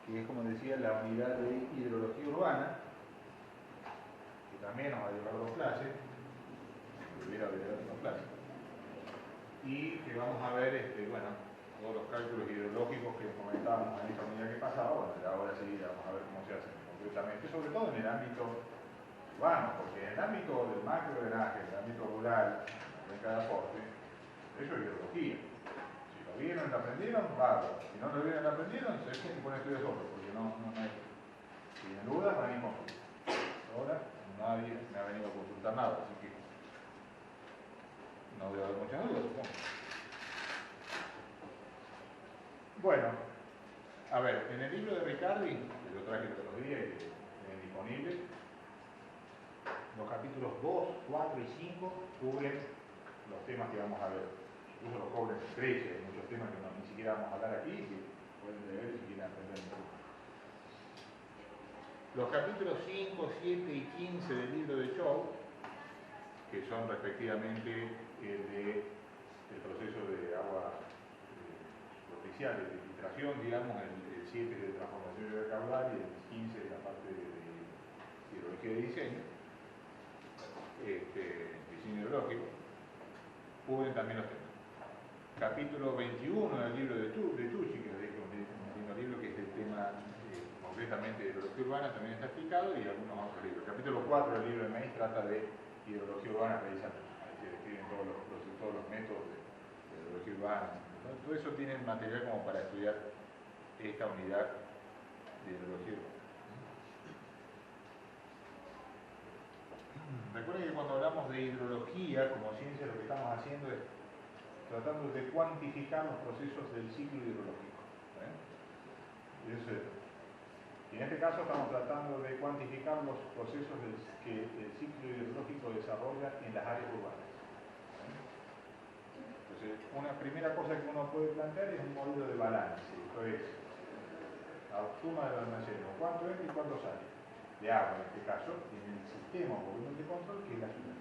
que es, como decía, la unidad de hidrología urbana, que también nos va a llevar 2 clases, debiera haber 2 clases, y que vamos a ver, bueno, todos los cálculos hidrológicos que comentábamos en esta unidad que pasaba. Bueno, ahora sí, vamos a ver cómo se hacen concretamente, sobre todo en el ámbito urbano, porque en el ámbito del macro drenaje, en el ámbito rural, de cada aporte, eso es hidrología. Si lo vieron, lo aprendieron, bárbaro. Si no lo vieron, lo aprendieron, se tienen que poner estudios solo, porque no hay. Si tienen dudas, van a ir consultar. Ahora nadie me ha venido a consultar nada, así que no debe haber muchas dudas, supongo. Bueno, a ver, en el libro de Riccardi, que yo traje todos los días y que tienen disponible, los capítulos 2, 4 y 5 cubren los temas que vamos a ver. Incluso los cubren estrecha, hay muchos temas que ni siquiera vamos a hablar aquí, que pueden leer si quieren aprender un poco. Los capítulos 5, 7 y 15 del libro de Chow, que son respectivamente el proceso de agua superficial, de filtración, digamos, el 7 es de transformación de caudal y el 15 es la parte de hidrología de diseño, diseño hidrológico, cubren también los temas. Capítulo 21 del libro de Tucci, que es un lindo libro que es el tema concretamente de hidrología urbana, también está explicado, y algunos otros libros. Capítulo 4 del libro de Meis trata de hidrología urbana precisamente, que describen todos los métodos de hidrología urbana. Todo eso tiene material como para estudiar esta unidad de hidrología urbana. Recuerden que cuando hablamos de hidrología como ciencia, lo que estamos haciendo es tratando de cuantificar los procesos del ciclo hidrológico. Y en este caso estamos tratando de cuantificar los procesos que el ciclo hidrológico desarrolla en las áreas urbanas. Entonces, una primera cosa que uno puede plantear es un modelo de balance. Esto es la suma del almacén, cuánto entra y cuánto sale de agua, en este caso, en el sistema o volumen de control que es la ciudad.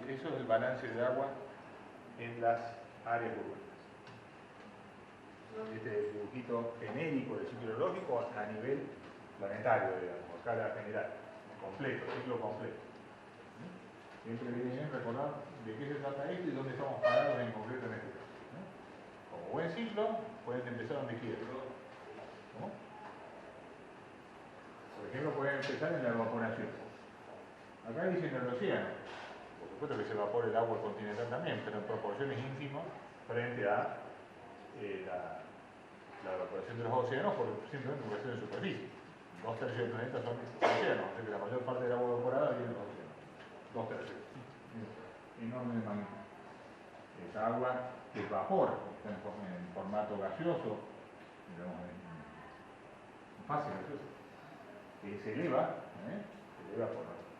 Eso es el balance de agua en las áreas urbanas. Este es el dibujito genérico del ciclo hidrológico a nivel planetario, digamos, a escala general, completo, ciclo completo. Siempre viene bien recordar de qué se trata esto y dónde estamos parados en concreto en este caso. Como buen ciclo, pueden empezar donde quieran. Por ejemplo, pueden empezar en la evaporación. Acá dicen en el océano. Por supuesto que se evapora el agua continental también, pero en proporciones ínfimas frente a la evaporación de los océanos, simplemente por cuestión de superficie. 2/3 del planeta son océanos, o sea que la mayor parte del agua evaporada viene de los océanos. 2/3. Enorme de magnitud. Esa agua que evapora, está en formato gaseoso, digamos, en fase gaseosa, que se eleva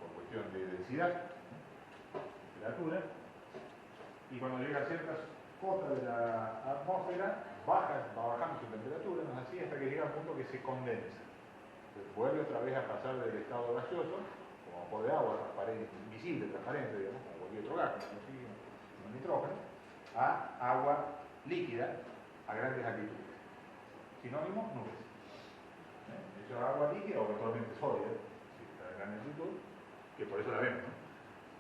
por cuestión de densidad, temperatura, y cuando llega a ciertas cotas de la atmósfera, va bajando su temperatura, no es así, hasta que llega al punto que se condensa. Entonces, vuelve otra vez a pasar del estado gaseoso, como vapor de agua, transparente, invisible, transparente, digamos, como cualquier otro gas, como oxígeno, como nitrógeno, a agua líquida a grandes altitudes. Sinónimo, nubes. Eso es agua líquida o eventualmente sólida, a gran altitud, que por eso la vemos, ¿no?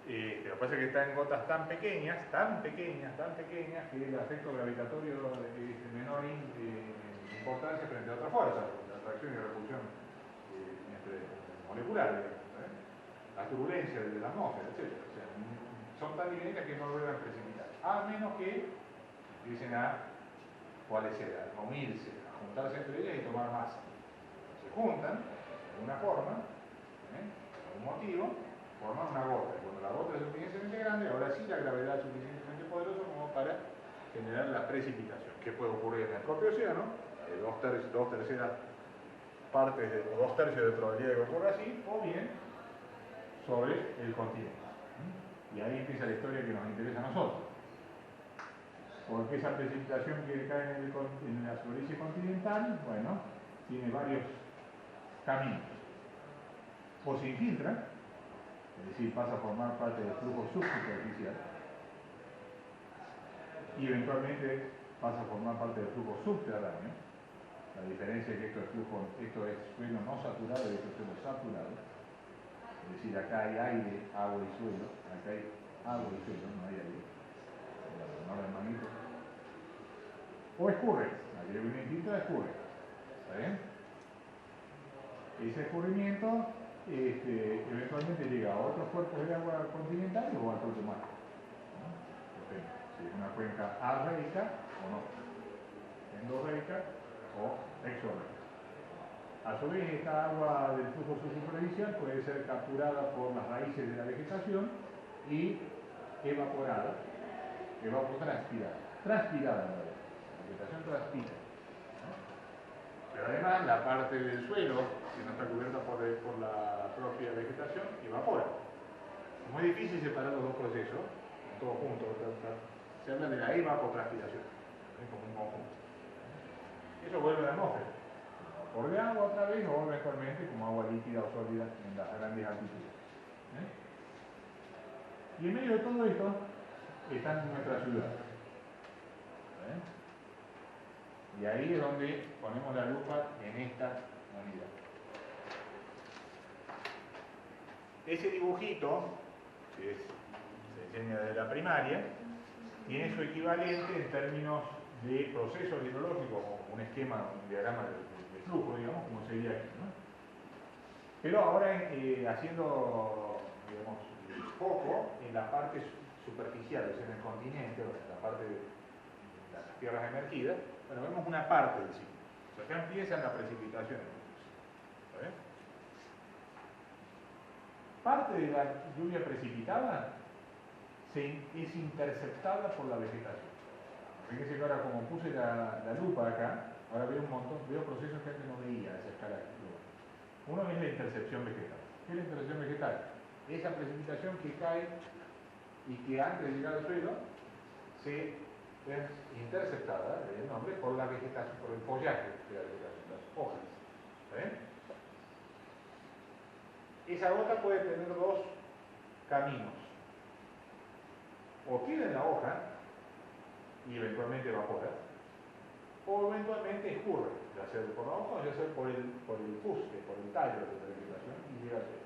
Lo que pasa es que está en gotas tan pequeñas, que el efecto gravitatorio es de menor importancia frente a otras fuerzas, la atracción y repulsión molecular, la turbulencia de la atmósfera, etc. O sea, son tan dinámicas que no logran precipitar, a menos que empiecen a coalescer, a unirse, a juntarse entre ellas y tomar masa. Se juntan de alguna forma, por algún motivo, forman una gota. Y cuando la gota es suficientemente grande, ahora sí la gravedad es suficientemente poderosa como para generar la precipitación. ¿Qué puede ocurrir en el propio océano? Dos terceras partes o 2/3 de probabilidad de que ocurra así, o bien sobre el continente. Y ahí empieza la historia que nos interesa a nosotros. Porque esa precipitación que cae en la superficie continental, bueno, tiene varios caminos. O se infiltra, es decir, pasa a formar parte del flujo subsuperficial, y eventualmente pasa a formar parte del flujo subterráneo, La diferencia es que esto es flujo, esto es suelo no saturado y esto es suelo saturado. Es decir, acá hay aire, agua y suelo. Acá hay agua y suelo, no hay aire. No hay manito. O escurre. Aquí hay un vientito, escurre. ¿Está bien? Ese escurrimiento eventualmente llega a otros cuerpos de agua continentales o al propio mar. ¿No? Depende. Si es una cuenca arreica o no. Endorreica o exorreica. A su vez, esta agua del flujo superficial puede ser capturada por las raíces de la vegetación y evaporada, transpirada, la vegetación transpira. ¿No? Pero además la parte del suelo, que no está cubierta por la propia vegetación, evapora. Es muy difícil separar los dos procesos, todos juntos. Se habla de la evapotranspiración, como un conjunto. Eso vuelve a la atmósfera. Por de agua otra vez o eventualmente como agua líquida o sólida en las grandes altitudes. Y en medio de todo esto está nuestra ciudad. Y ahí es donde ponemos la lupa en esta unidad. Ese dibujito, que se enseña desde la primaria, tiene su equivalente en términos de procesos hidrológicos, o un esquema, un diagrama de flujo, digamos, como sería aquí, ¿no? Pero ahora haciendo, digamos, foco en la parte superficial, es decir, en el continente, o en la parte de las tierras emergidas, bueno, vemos una parte del ciclo. O sea, acá empieza la precipitación. ¿Sabes? Parte de la lluvia precipitada es interceptada por la vegetación. Fíjense que ahora, como puse la lupa acá, ahora veo un montón, veo procesos que antes no veía a esa escala. Uno es la intercepción vegetal. ¿Qué es la intercepción vegetal? Esa precipitación que cae y que antes de llegar al suelo se es interceptada, el nombre, por la vegetación, por el follaje de la vegetación, las hojas. Esa gota puede tener dos caminos. O queda en la hoja y eventualmente evapora, o eventualmente escurre, ya sea por la hoja o ya sea por el fuste, por el tallo de la vegetación y llega al suelo.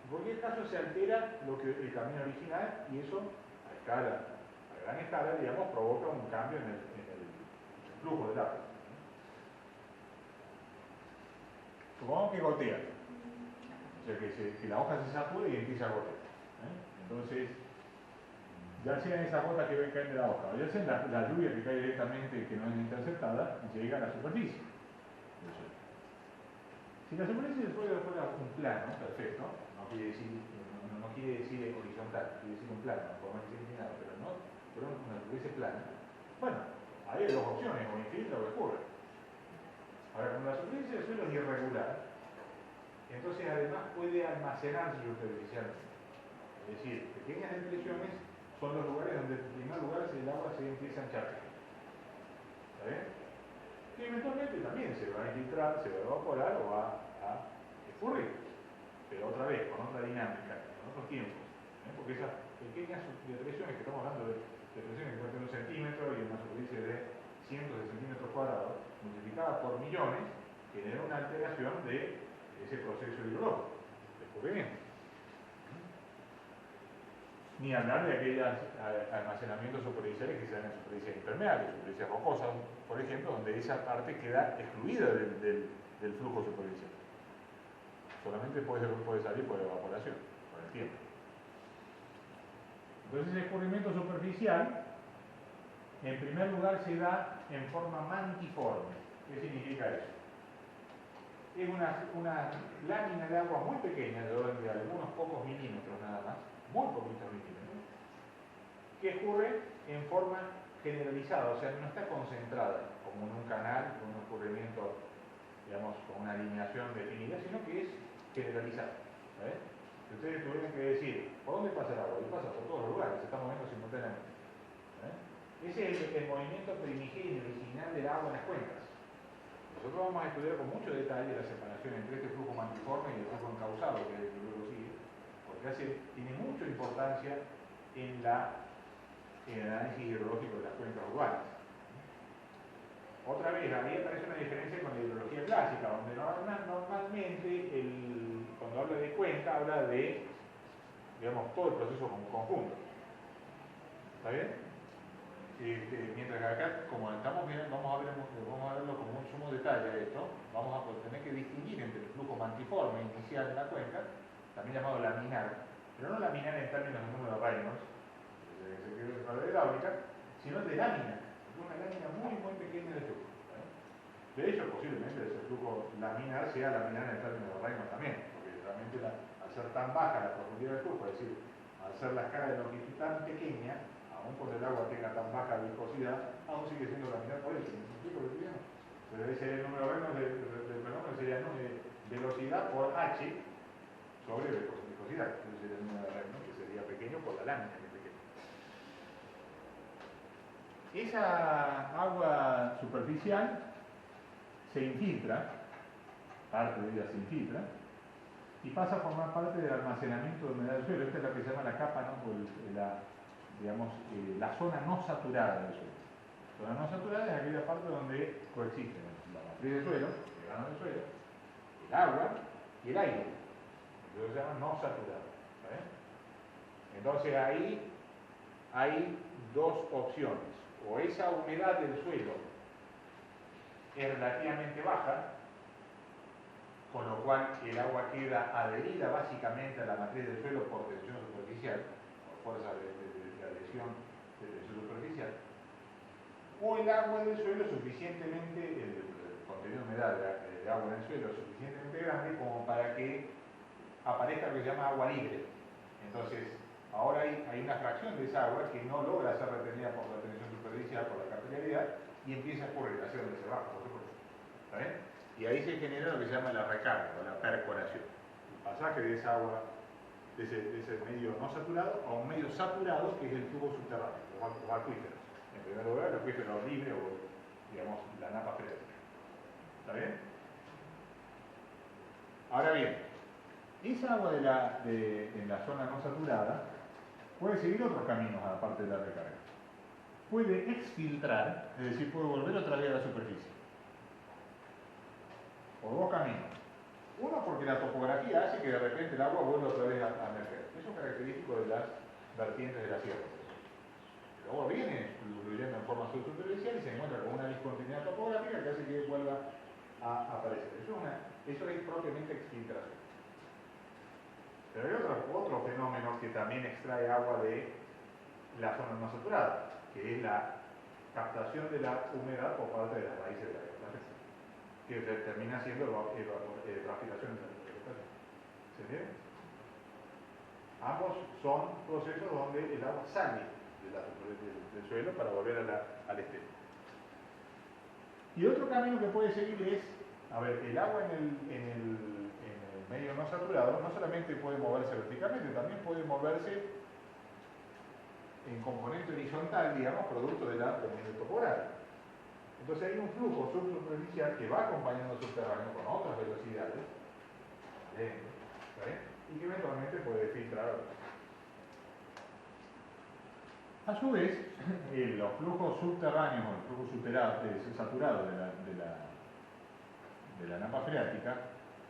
En cualquier caso se altera el camino original y eso a gran escala, digamos, provoca un cambio en el flujo del agua. Supongamos que gotea, o sea que la hoja se satura y empieza a gotear. Entonces, ya sea esa gota que cae de la hoja, o ya sea la lluvia que cae directamente, que no es interceptada, llega a la superficie. Si la superficie del suelo fuera un plano, perfecto, no quiere decir horizontal, quiere decir un plano, formalmente inclinado, pero una superficie plana, bueno, ahí hay dos opciones, o infinita o escurre. Ahora, cuando la superficie del suelo es irregular, entonces además puede almacenarse superficialmente. Es decir, pequeñas depresiones son los lugares donde en primer lugar el agua se empieza a encharcar. ¿Está bien? Que eventualmente también se va a infiltrar, se va a evaporar o va a escurrir. Pero otra vez, con otra dinámica, con otros tiempos. Porque esas pequeñas depresiones, que estamos hablando de depresiones que cuentan un centímetro y una superficie de cientos de centímetros cuadrados, multiplicadas por millones, generan una alteración de ese proceso hidrológico, de escurrimiento. Ni hablar de aquellos almacenamientos superficiales que se dan en superficies impermeables, superficies rocosas, por ejemplo, donde esa parte queda excluida del flujo superficial. Solamente puede salir por evaporación, por el tiempo. Entonces el escurrimiento superficial, en primer lugar, se da en forma mantiforme. ¿Qué significa eso? Es una lámina de agua muy pequeña, de algunos pocos milímetros nada más, muy poquitos milímetros, que escurre en forma generalizada, o sea, no está concentrada como en un canal con un escurrimiento, digamos, con una alineación definida, sino que es generalizada. ¿Sabes? Si ustedes tuvieran que decir, ¿por dónde pasa el agua? Y pasa por todos los lugares, se está moviendo simultáneamente. Ese es el movimiento primigenio original del agua en las cuencas. Nosotros vamos a estudiar con mucho detalle la separación entre este flujo mantiforme y el flujo encauzado que luego sigue, porque tiene mucha importancia en el análisis hidrológico de las cuencas urbanas. otra vez, ahí aparece una diferencia con la hidrología clásica, donde normalmente, cuando habla de cuenca, habla de, digamos, todo el proceso como conjunto. ¿Está bien? Mientras que acá, como estamos viendo, vamos a verlo con un sumo detalle esto, vamos a tener que distinguir entre el flujo mantiforme inicial de la cuenca, también llamado laminar, pero no laminar en términos de número de Reynolds, que se quiere hablar de hidráulica, sino de lámina, una lámina muy pequeña de flujo. De hecho, posiblemente ese flujo laminar sea laminar en términos de Reynolds también, porque realmente al ser tan baja la profundidad del flujo, es decir, al ser la escala de longitud tan pequeña, aún cuando el agua tenga tan baja viscosidad, aún sigue siendo laminar por eso. ¿Me explico lo que digo? Pero ese es el número Reynolds del fenómeno, sería velocidad por H sobre viscosidad. Ese sería el número de Reynolds, que sería pequeño por la lámina que es pequeña. Esa agua superficial se infiltra, parte de ella se infiltra, y pasa a formar parte del almacenamiento de humedad del suelo. Esta es lo que se llama la capa, ¿no? La zona no saturada del suelo. La zona no saturada es aquella parte donde coexisten la matriz del suelo, el grano del suelo, el agua y el aire. Eso se llama no saturado. ¿Sabes? Entonces ahí hay dos opciones. O esa humedad del suelo es relativamente baja, con lo cual el agua queda adherida básicamente a la matriz del suelo por tensión superficial, por fuerza de adhesión de tensión superficial, o el agua del suelo suficientemente, el contenido de humedad de agua en el suelo es suficientemente grande como para que aparezca lo que se llama agua libre. Entonces, ahora hay una fracción de esa agua que no logra ser retenida por la tensión superficial, por la capilaridad, y empieza a escurrir hacia donde se baja, por supuesto. ¿Está bien? Y ahí se genera lo que se llama la recarga o la percolación. El pasaje de esa agua, de ese medio no saturado a un medio saturado, que es el tubo subterráneo, los acuíferos. En primer lugar, el acuífero libre o, digamos, la napa freática. ¿Está bien? Ahora bien, esa agua en la zona no saturada puede seguir otros caminos aparte de la recarga. Puede exfiltrar, es decir, puede volver otra vez a la superficie. Por dos caminos. Uno, porque la topografía hace que de repente el agua vuelva otra vez a emerger. Eso es característico de las vertientes de la sierra. El agua viene fluyendo en forma superficial y se encuentra con una discontinuidad topográfica que hace que vuelva a aparecer. Eso es propiamente exfiltración. Pero hay otro fenómeno que también extrae agua de la zona no saturada, que es la captación de la humedad por parte de las raíces de la vegetación, que termina siendo evaporación de la vegetación. ¿Se entiende? Ambos son procesos donde el agua sale del suelo para volver al estero. Y otro camino que puede seguir es, a ver, el agua en el medio no saturado no solamente puede moverse verticalmente, también puede moverse en componente horizontal, digamos, producto de la pendiente topográfica. Entonces hay un flujo subsuperficial que va acompañando subterráneo con otras velocidades, ¿vale? Y que eventualmente puede filtrar. A su vez, los flujos subterráneos o el flujo saturado de la napa freática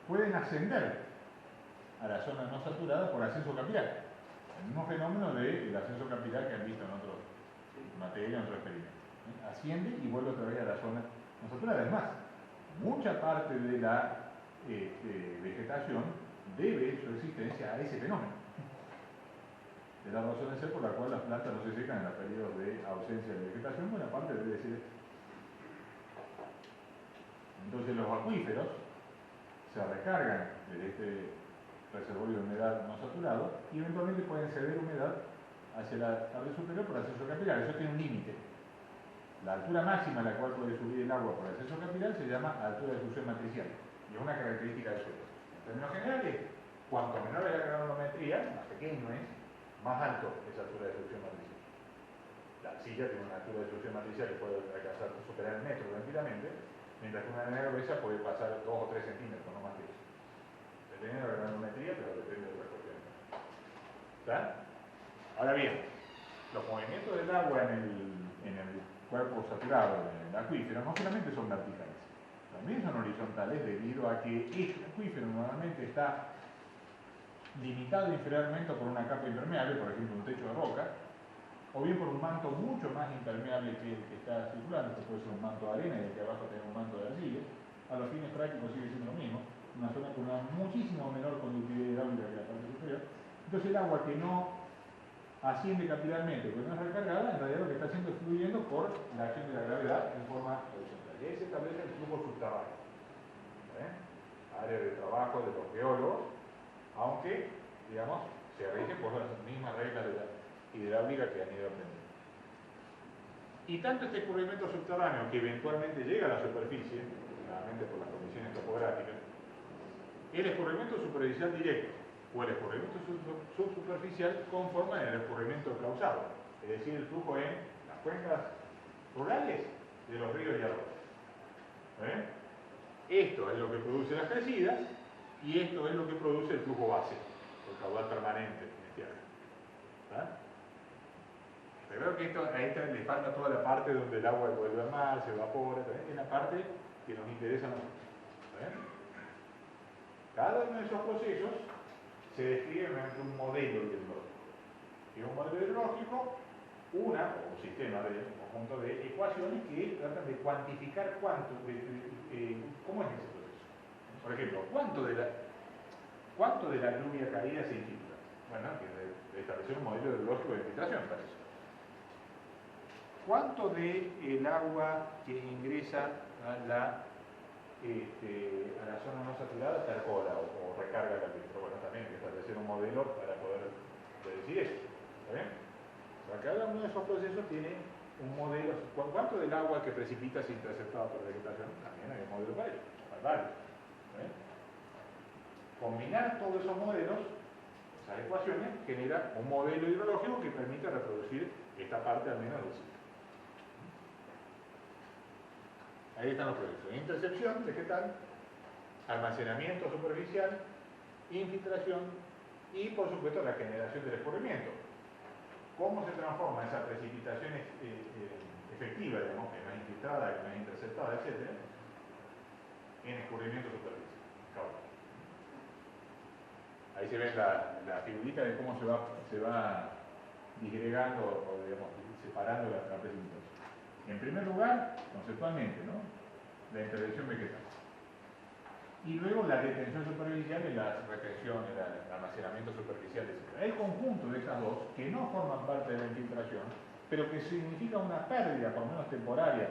pueden ascender a la zona no saturada por ascenso capilar. El mismo fenómeno del ascenso capilar que han visto en otros materiales, en otros experimentos. Asciende y vuelve otra vez a la zona no saturada. Además, mucha parte de la vegetación debe su existencia a ese fenómeno. Es la razón de ser por la cual las plantas no se secan en los periodos de ausencia de vegetación, buena parte debe ser esto. Entonces los acuíferos se recargan de este reservorio de humedad no saturado y eventualmente pueden ceder humedad hacia la tabla superior por ascenso capilar. Eso tiene un límite. La altura máxima a la cual puede subir el agua por ascenso capilar se llama altura de difusión matricial y es una característica del suelo. En términos generales, cuanto menor es la granulometría, más pequeño es, más alto es la altura de difusión matricial. La arcilla tiene una altura de difusión matricial que puede alcanzar, superar el metro tranquilamente, mientras que una arena gruesa puede pasar 2 o 3 centímetros, no más que eso. Depende de la granulometría, pero depende de la cuestión. ¿Está? Ahora bien, los movimientos del agua en el cuerpos saturados del acuífero no solamente son verticales, también son horizontales debido a que este acuífero normalmente está limitado inferiormente por una capa impermeable, por ejemplo un techo de roca, o bien por un manto mucho más impermeable que el que está circulando, que puede ser un manto de arena y de que abajo tiene un manto de arcilla. A los fines prácticos sigue siendo lo mismo, una zona con una muchísimo menor conductividad hidráulica que la parte superior. Entonces el agua que no asciende capilarmente, que no es recargada, en realidad lo que está haciendo es fluyendo por la acción de la gravedad en forma horizontal. Y ahí se establece el flujo subterráneo. Área de trabajo de los geólogos, aunque, digamos, se rige por las mismas reglas de la hidráulica que han ido aprendiendo. Y tanto este escurrimiento subterráneo que eventualmente llega a la superficie, generalmente por las condiciones topográficas, el escurrimiento superficial directo o el escurrimiento subsuperficial conforman el escurrimiento causado, es decir, el flujo en las cuencas rurales de los ríos y arroyos. Esto es lo que produce las crecidas y esto es lo que produce el flujo base, el caudal permanente en este área. Pero creo que a esta le falta toda la parte donde el agua vuelve al mar, se evapora, es la parte que nos interesa a nosotros. Cada uno de esos procesos se describe mediante un modelo hidrológico. Y un modelo hidrológico, un sistema de un conjunto de ecuaciones que tratan de cuantificar cómo es ese proceso. Por ejemplo, ¿cuánto de la lluvia caída se infiltra? Bueno, que de establecer un modelo hidrológico de infiltración para eso. ¿Cuánto del agua que ingresa a la zona no saturada percola o recarga el acuífero? Bueno, también hay que establecer un modelo para poder predecir eso. ¿Está bien? O sea, cada uno de esos procesos tiene un modelo. ¿Cuánto del agua que precipita es interceptado por la vegetación? También hay un modelo para ello. Hay varios. ¿Está bien? Combinar todos esos modelos, esas ecuaciones, genera un modelo hidrológico que permite reproducir esta parte al menos del ciclo. Ahí están los procesos: intercepción vegetal, almacenamiento superficial, infiltración y, por supuesto, la generación del escurrimiento. ¿Cómo se transforma esa precipitación efectiva, digamos, que no es infiltrada, que no es interceptada, etcétera, en escurrimiento superficial? Ahí se ve la figurita de cómo se va disgregando o, digamos, separando la precipitación. En primer lugar, conceptualmente, ¿no?, la intervención vegetal. Y luego la detención superficial y la retención, el almacenamiento superficial, etc. El conjunto de esas dos, que no forman parte de la infiltración, pero que significa una pérdida, por lo menos temporaria,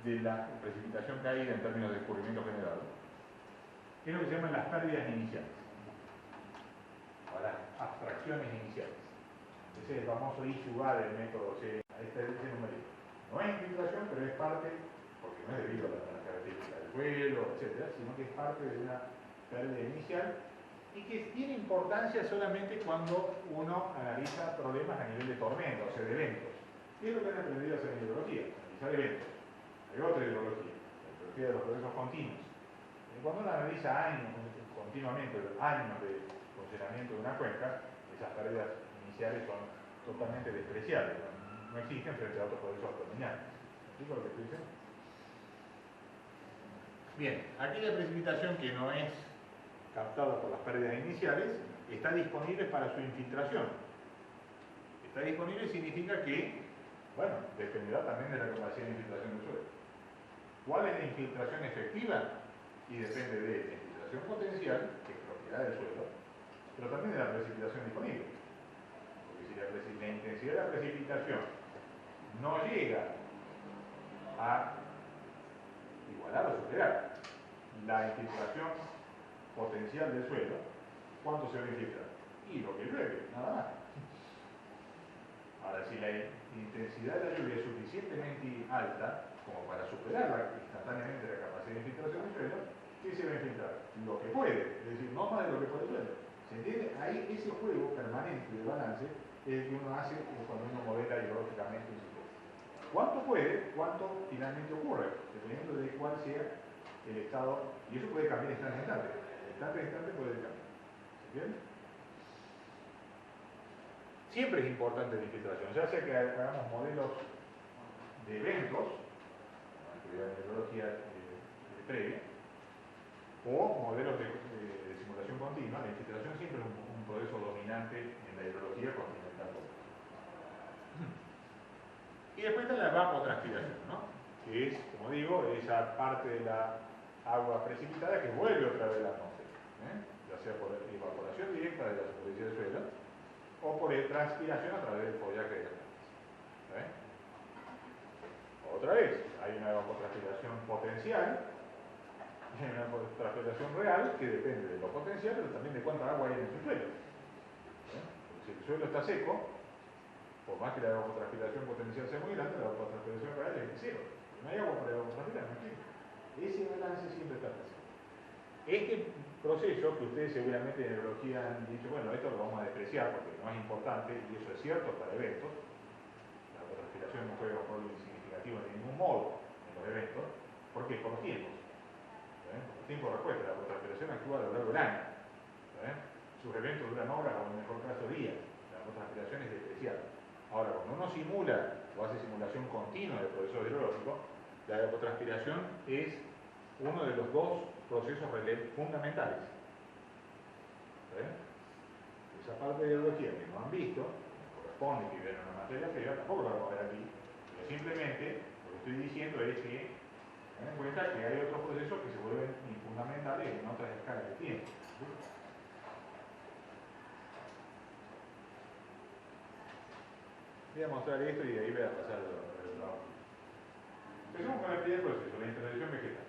de la precipitación caída en términos de escurrimiento generado, es lo que se llaman las pérdidas iniciales, o las abstracciones iniciales. Ese es el famoso issue del método C. Ahí está ese numerito. No es infiltración, pero es parte, porque no es debido a las características del vuelo, etc., sino que es parte de una pérdida inicial y que tiene importancia solamente cuando uno analiza problemas a nivel de tormenta, o sea, de eventos. ¿Qué es lo que han aprendido a hacer en hidrología? Analizar eventos. Hay otra hidrología, la hidrología de los procesos continuos. Y cuando uno analiza continuamente años de funcionamiento de una cuenca, esas pérdidas iniciales son totalmente despreciables. No existen frente a otros procesos terminales. ¿Me explico lo que estoy diciendo? Bien, aquella precipitación que no es captada por las pérdidas iniciales está disponible para su infiltración. Está disponible significa que, bueno, dependerá también de la capacidad de infiltración del suelo. ¿Cuál es la infiltración efectiva? Y depende de la infiltración potencial, que es propiedad del suelo, pero también de la precipitación disponible. Porque si la intensidad de la precipitación no llega a igualar o superar la infiltración potencial del suelo, ¿cuánto se va a infiltrar? Y lo que llueve, nada más. Ahora, si la intensidad de la lluvia es suficientemente alta como para superar instantáneamente la capacidad de infiltración del suelo, ¿qué se va a infiltrar? Lo que puede, es decir, no más de lo que puede el suelo. ¿Se entiende? Ahí ese juego permanente de balance es el que uno hace cuando uno modela hidrológicamente un sistema. ¿Cuánto puede? ¿Cuánto finalmente ocurre? Dependiendo de cuál sea el estado, y eso puede cambiar instante a instante. Instante a instante puede cambiar. ¿Se entiende? Siempre es importante la infiltración, ya sea que hagamos modelos de eventos, actividad de hidrología previa, o modelos de simulación continua. La infiltración siempre es un proceso dominante en la hidrología continental. Y después está la evapotranspiración, ¿no? Que es, como digo, esa parte de la agua precipitada que vuelve otra vez a la atmósfera, ya sea por evaporación directa de la superficie del suelo o por transpiración a través del follaje de las plantas. Otra vez, hay una evapotranspiración potencial y hay una evapotranspiración real que depende de lo potencial, pero también de cuánta agua hay en el suelo. Porque si el suelo está seco, por más que la evapotranspiración potencial sea muy grande, la evapotranspiración real es de cero. No hay agua para evapotranspirar, no existe. Ese balance siempre está presente. Este proceso que ustedes seguramente en hidrología han dicho, bueno, esto lo vamos a despreciar porque no es importante, y eso es cierto para eventos. La evapotranspiración no juega un rol significativo de ningún modo en los eventos. ¿Por qué? Por los tiempos. Porque el tiempo de respuesta, la evapotranspiración actúa a lo largo del año. Sus eventos duran horas o en el mejor caso días. La evapotranspiración es despreciable. Ahora, cuando uno simula o hace simulación continua del proceso hidrológico, la evapotranspiración es uno de los dos procesos fundamentales. Esa parte de hidrología que no han visto, corresponde que vean una materia previa, tampoco lo vamos a ver aquí, pero simplemente lo que estoy diciendo es que ten en cuenta que hay otros procesos que se vuelven fundamentales en otras escalas de tiempo. Voy a mostrar esto y de ahí voy a pasar al trabajo. Empecemos con el primer proceso, la intervención vegetal.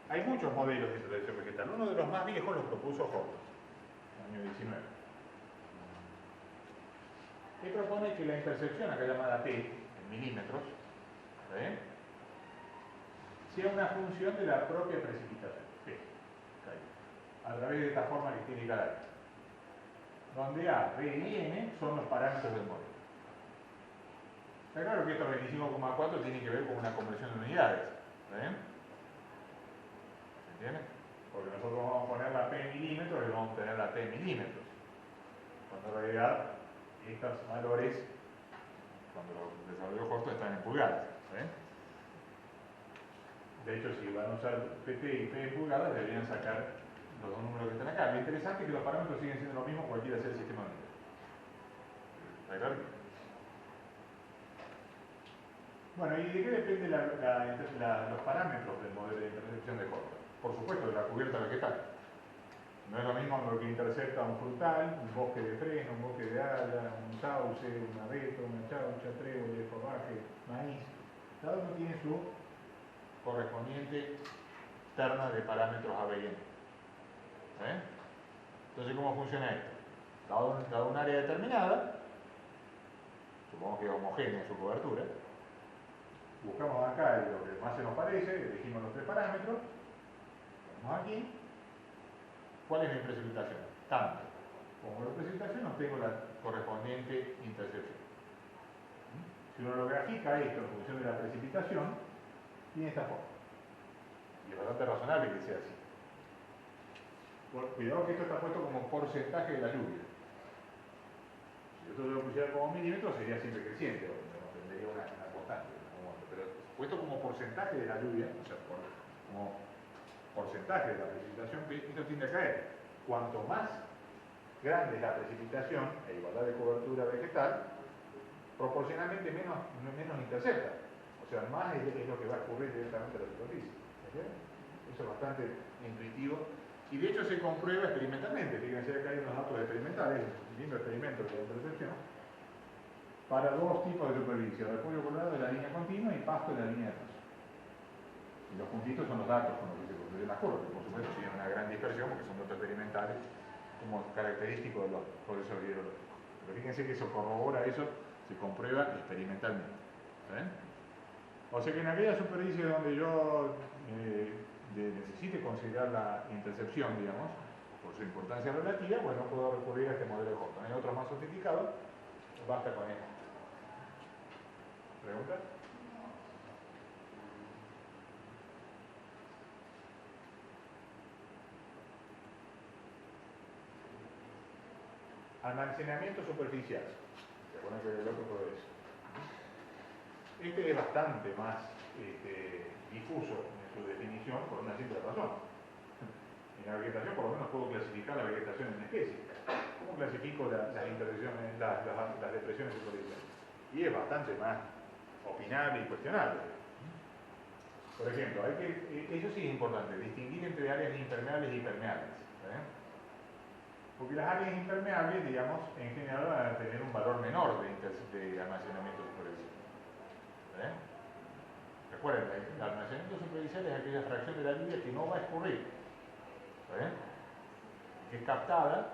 Hay muchos modelos de intervención vegetal. Uno de los más viejos lo propuso Horton, en el año 19. Y propone que la intercepción, acá llamada T, en milímetros, sea una función de la propia precipitación, P, a través de esta forma que tiene cada año, donde A, B y N son los parámetros del modelo. Está claro que estos 25,4 tienen que ver con una conversión de unidades. ¿Entiendes? Porque nosotros vamos a poner la P en milímetros y vamos a obtener la T en milímetros. Cuando en realidad estos valores, cuando los desarrolló Horton, están en pulgadas. De hecho, si van a usar PT y P en pulgadas, deberían sacar los dos números que están acá. Lo interesante es que los parámetros siguen siendo lo mismo cualquiera sea el sistema de números. ¿Está claro? Bueno, ¿y de qué dependen los parámetros del modelo de intercepción de Horton? Por supuesto, de la cubierta vegetal. No es lo mismo lo que intercepta un frutal, un bosque de fresno, un bosque de haya, un sauce, un abeto, una chaucha, trébol, forraje, maíz. Cada uno tiene su correspondiente terna de parámetros A, B y N. Entonces, ¿cómo funciona esto? Dado un área determinada, supongo que es homogénea su cobertura, buscamos acá lo que más se nos parece, elegimos los tres parámetros, vamos aquí. ¿Cuál es mi precipitación? Tanto. Como la precipitación obtengo la correspondiente intercepción. Si uno lo grafica esto en función de la precipitación, tiene esta forma. Y es bastante razonable que sea así. Cuidado que esto está puesto como porcentaje de la lluvia. Si yo lo pusiera como milímetro, sería siempre creciente, o tendría una constante. Pero puesto como porcentaje de la lluvia, o sea, como porcentaje de la precipitación, esto tiende a caer. Cuanto más grande es la precipitación e igualdad de cobertura vegetal, proporcionalmente menos intercepta. O sea, más es lo que va a ocurrir directamente a la superficie. Eso es bastante intuitivo. Y de hecho se comprueba experimentalmente. Fíjense acá hay unos datos experimentales, un lindo experimento de intercepción, para dos tipos de superficie: repollo colorado de la línea continua y pasto de la línea de paso. Y los puntitos son los datos con los que se construyen las curvas, que por supuesto tienen una gran dispersión porque son datos experimentales como característicos de los procesos hidrológicos. Pero fíjense que eso corrobora, eso se comprueba experimentalmente. O sea que en aquella superficie donde yo necesite considerar la intercepción, digamos, por su importancia relativa, bueno, puedo recurrir a este modelo de Horton. Hay otros más sofisticados, basta con esto. ¿Preguntas? Almacenamiento superficial. ¿Se acuerdan que el otro fue eso? Este es bastante más difuso en su definición por una simple razón. En la vegetación por lo menos puedo clasificar la vegetación en especies. ¿Cómo clasifico las intersecciones, las depresiones superficiales? Y es bastante más opinable y cuestionable. Por ejemplo, eso sí es importante, distinguir entre áreas impermeables y permeables. Porque las áreas impermeables, digamos, en general van a tener un valor menor de almacenamiento superficial. Recuerden, el almacenamiento superficial es aquella fracción de la lluvia que no va a escurrir, que es captada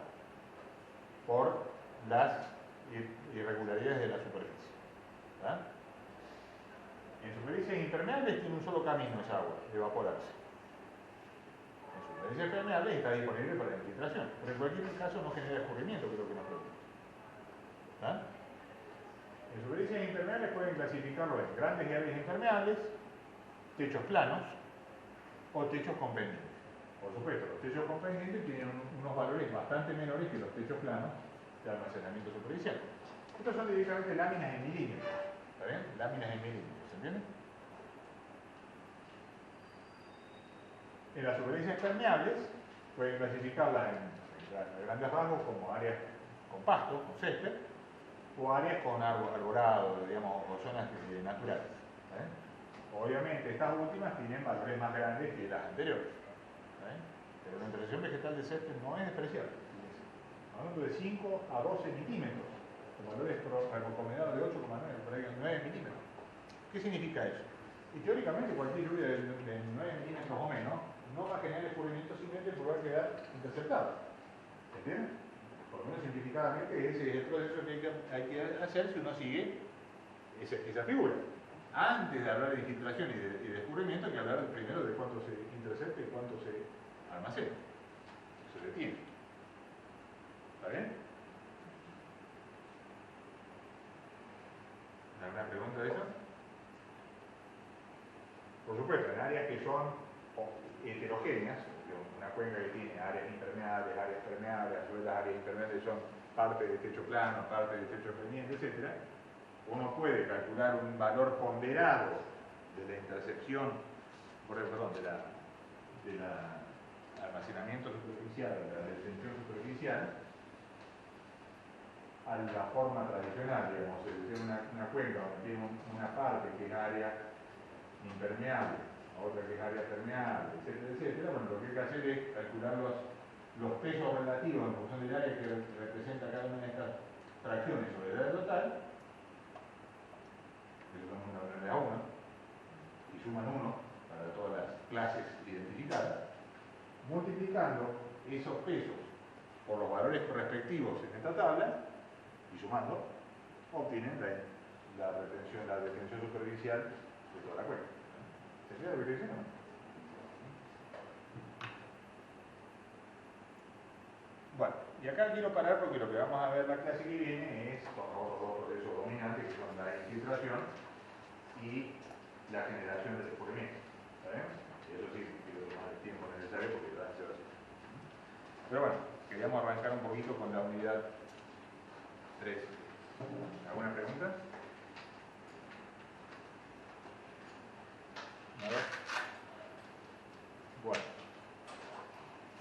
por las irregularidades de la superficie. En superficies impermeables tiene un solo camino esa agua, de evaporarse. En superficies permeables está disponible para la infiltración, pero en cualquier caso no genera escurrimiento, que es lo que nos preocupa. En superficies impermeables pueden clasificarlo en grandes áreas impermeables, techos planos o techos con pendientes. Por supuesto, los techos con pendientes tienen unos valores bastante menores que los techos planos de almacenamiento superficial. Estos son directamente láminas en milímetros. ¿Está bien? Láminas en milímetros, ¿se entiende? En las superficies permeables pueden clasificarlas en grandes rasgos como áreas con pasto, con césped, o áreas con arborado, digamos, o zonas naturales. Obviamente estas últimas tienen valores más grandes que las anteriores. Pero la interacción vegetal de césped no es despreciable. Hablando de 5 a 12 milímetros, con valores recomendados de 8,9 milímetros. ¿Qué significa eso? Y teóricamente cualquier lluvia de 9 milímetros o menos no va a generar escurrimiento, simplemente porque va a quedar interceptado. ¿Entienden? Por lo menos simplificadamente ese es el proceso que hay que hacer si uno sigue esa figura. Antes de hablar de infiltración y de escurrimiento hay que hablar primero de cuánto se intercepta y cuánto se almacena, se detiene. ¿Está bien? ¿Alguna pregunta de eso? Por supuesto, en áreas que son heterogéneas, una cuenca que tiene áreas impermeables, áreas permeables, a su vez las áreas impermeables son parte de techo plano, parte de techo pendiente, etc. Uno puede calcular un valor ponderado de la intercepción, perdón, de la almacenamiento superficial, de la detención superficial, a la forma tradicional, digamos, es decir, una cuenca donde tiene una parte que es área impermeable, otra que es área permeable, etcétera, etcétera. Bueno, lo que hay que hacer es calcular los pesos relativos en función del área que representa cada una de estas fracciones sobre el área total, que son una unidad a 1, y suman 1 para todas las clases identificadas, multiplicando esos pesos por los valores respectivos en esta tabla y sumando, obtienen la detención superficial de toda la cuenca. ¿Se entiende lo que estoy diciendo? Bueno, y acá quiero parar porque lo que vamos a ver la clase que viene es los dos procesos dominantes, que son la infiltración y la generación del escurrimiento. ¿Está bien? Y eso sí, quiero tomar el tiempo necesario porque va a ser así. Pero bueno, queríamos arrancar un poquito con la unidad 3. ¿Alguna pregunta? A ver. Bueno.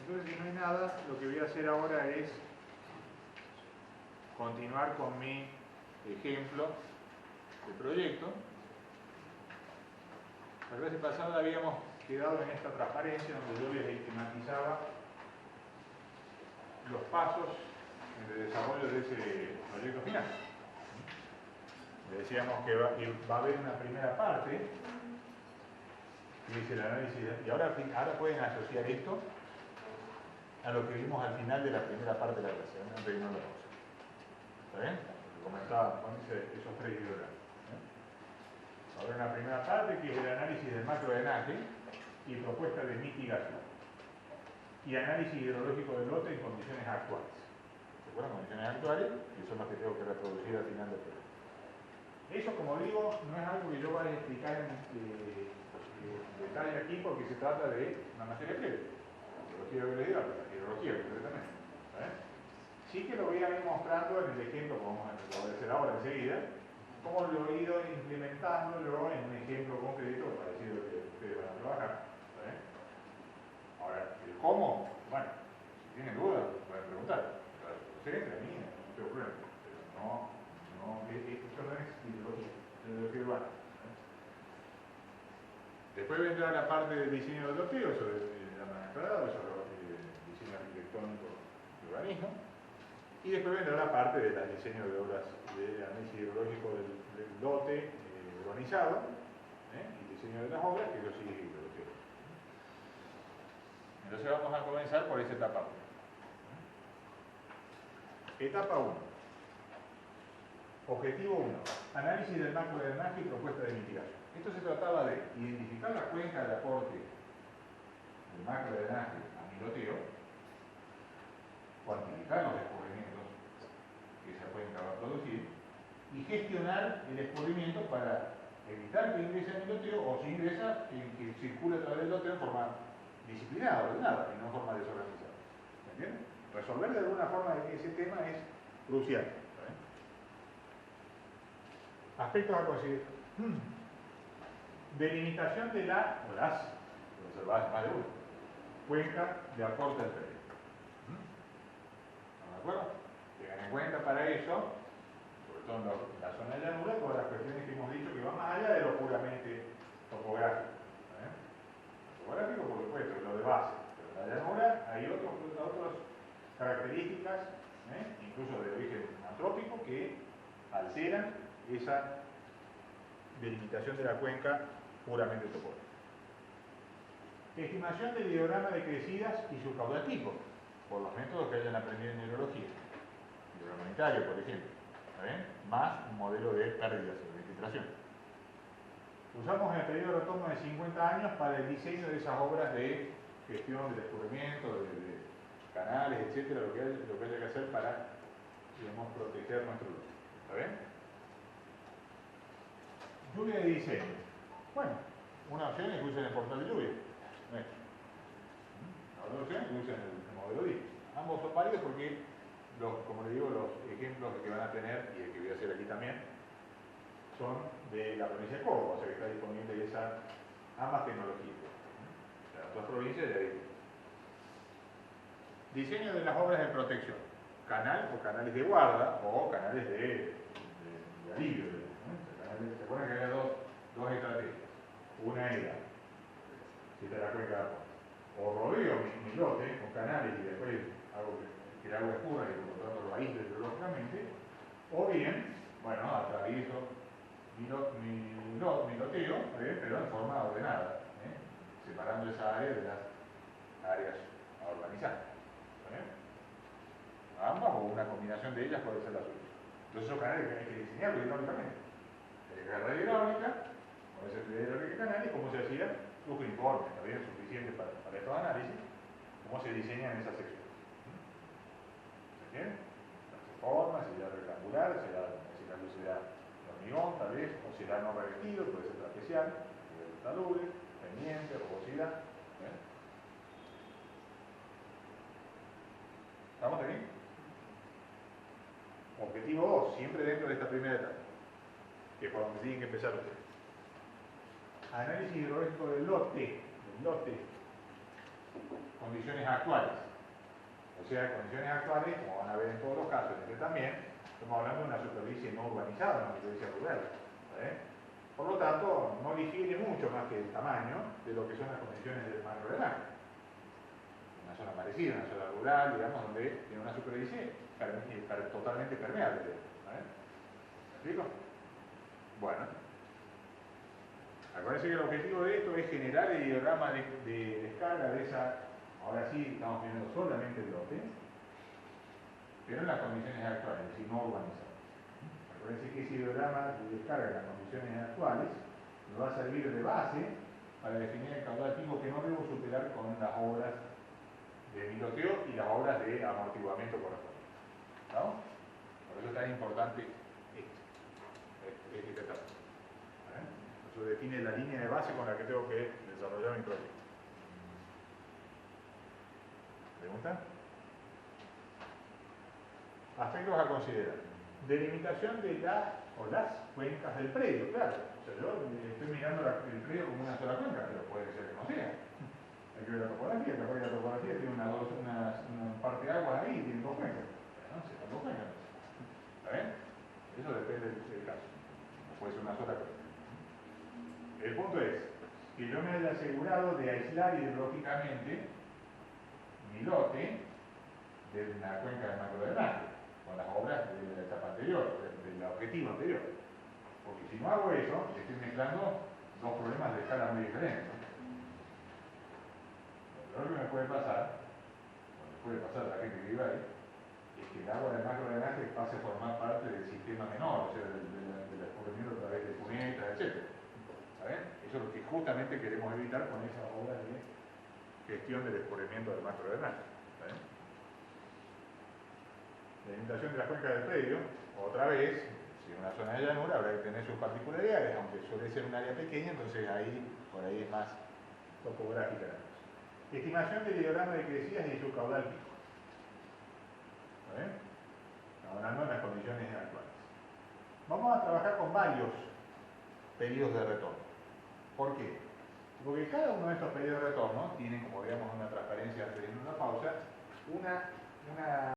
Entonces, si no hay nada, lo que voy a hacer ahora es continuar con mi ejemplo de proyecto. La clase pasada habíamos quedado en esta transparencia donde yo les esquematizaba los pasos en el desarrollo de ese proyecto final. Le decíamos que va a haber una primera parte que es el análisis, y ahora pueden asociar esto a lo que vimos al final de la primera parte de la clase, antes de irnos a la pausa. ¿Está bien? Comentaba con esos 3 diagramas. Ahora una primera parte que es el análisis del macrodrenaje y propuesta de mitigación. Y análisis hidrológico del lote en condiciones actuales. ¿Se acuerdan? Condiciones actuales, que son las que tengo que reproducir al final del proyecto. Eso, como digo, no es algo que yo vaya a explicar en detalle aquí porque se trata de una materia previa. Hidrología biológica, pero hidrología concretamente. Sí que lo voy a ir mostrando en el ejemplo que lo voy a hacer ahora enseguida, ¿Cómo lo he ido implementándolo en un ejemplo concreto parecido al que ustedes van a trabajar? ¿Está bien? Ahora, el cómo, bueno, si tienen dudas, pueden preguntar. Ustedes terminan, no tengo problema. Pero esto no es ideología, es ideología urbana. Después vendrá la parte del diseño del loteo, eso ya me han aclarado, eso es el diseño arquitectónico de urbanismo. Y después vendrá la parte del diseño de obras, de análisis hidrológico del lote urbanizado, y diseño de las obras, que eso sigue hidrología. Entonces vamos a comenzar por esa etapa 1. Etapa 1. Objetivo 1. Análisis del macro de drenaje y propuesta de mitigación. Esto se trataba de identificar la cuenca de aporte del macro de drenaje a mi loteo, cuantificar los descubrimientos que esa cuenca va a producir y gestionar el escurrimiento para evitar que ingrese a mi loteo, o si ingresa, que circule a través del loteo en forma disciplinada, ordenada, y no en forma desorganizada. ¿Me entienden? Resolver de alguna forma ese tema es crucial. Aspectos a considerar. Delimitación de las, más de uno, cuenca de aporte al predio. ¿Estamos de acuerdo? Tengan en cuenta para eso, sobre todo en la zona de llanura, todas las cuestiones que hemos dicho que van más allá de lo puramente topográfico. Topográfico, por supuesto, es lo de base, pero en la llanura hay otras características, incluso de origen antrópico, que alteran esa delimitación de la cuenca puramente topográfica. Estimación del diagrama de crecidas y su caudal tipo, por los métodos que hayan aprendido en hidrología. Diagrama unitario, por ejemplo. ¿Está bien? Más un modelo de pérdidas o de infiltración. Usamos el periodo de retorno de 50 años para el diseño de esas obras de gestión del escurrimiento, de canales, etcétera, lo que haya que hacer para, digamos, proteger nuestro lugar. ¿Está bien? Lluvia de diseño. Bueno, una opción es que usen el portal de lluvia. La otra opción es que usen el modelo DIC. Ambos son válidos porque, como les digo, los ejemplos que van a tener, y el que voy a hacer aquí también, son de la provincia de Córdoba, o sea que está disponible ambas tecnologías. En las otras provincias ya hay. Diseño de las obras de protección. Canal o canales de guarda o canales de alivio. ¿Se acuerdan que había dos estrategias? Una era, si te das cuenta, o rodeo mi lote con canales y después hago que el agua escurra y por lo tanto lo aíslo hidrológicamente, o bien, bueno, atravieso mi loteo, pero en forma ordenada, separando esa área de las áreas a urbanizar. Ambas o una combinación de ellas puede ser la solución. Entonces esos canales hay que diseñarlos hidráulicamente. Hay que agarrar hidráulica, con esa estudia hidráulica de canales, como se hacía, los uniformes, está bien, suficiente para estos análisis, cómo se diseñan esas secciones. ¿Se entiende? Las formas, si será rectangular, si la luz será de hormigón, tal vez, o será no revestido, puede ser trapezial, puede ser talubre, pendiente, rugosidad. ¿Estamos aquí? Objetivo 2, siempre dentro de esta primera etapa, que es por donde tienen que empezar ustedes. Análisis hidrológico del lote, condiciones actuales. O sea, condiciones actuales, como van a ver en todos los casos, en este también, estamos hablando de una superficie no urbanizada, una superficie rural. Por lo tanto, no difiere mucho más que el tamaño de lo que son las condiciones del macro drenaje. Una zona parecida, una zona rural, digamos, donde tiene una superficie totalmente permeable. ¿Me explico? Bueno, acuérdense que el objetivo de esto es generar el diagrama de descarga de esa, ahora sí estamos viendo solamente el lote, pero en las condiciones actuales, es decir, no urbanizadas. Acuérdense que ese diagrama de descarga en las condiciones actuales nos va a servir de base para definir el caudal tipo que no debo superar con las obras de miloteo y las obras de amortiguamiento correspondientes. ¿No? Por eso es tan importante esta etapa. Eso define la línea de base con la que tengo que desarrollar mi proyecto. ¿Pregunta? Aspectos a considerar. delimitación de las cuencas del predio, claro. O sea, yo estoy mirando el predio como una sola cuenca, pero puede ser que no sea. Hay que ver la topografía, la topografía tiene una parte de agua ahí y tiene dos cuencas. No sé, dos cuencas. ¿Está bien? Eso depende del caso. No puede ser una sola cuenca. El punto es que yo me haya asegurado de aislar hidrológicamente mi lote de la cuenca del macrodrenante, con las obras de la etapa anterior, del objetivo anterior. Porque si no hago eso, estoy mezclando dos problemas de escala muy diferentes. Lo que me puede pasar, o le puede pasar a la gente que vive ahí, es que el agua del macrodrenaje pase a formar parte del sistema menor, o sea, del escurrimiento a través de cunetas, etc. ¿Saben? Eso es lo que justamente queremos evitar con esas obras de gestión del escurrimiento del macrodrenaje. La limitación de las cuencas del predio, otra vez, si es una zona de llanura habrá que tener sus particularidades, aunque suele ser un área pequeña, entonces ahí, por ahí es más topográfica la cosa. Estimación del diagrama de crecidas y su caudal pico. Hablando de las condiciones actuales. Vamos a trabajar con varios periodos de retorno. ¿Por qué? Porque cada uno de estos periodos de retorno tiene, como veíamos en una transparencia antes de una pausa, una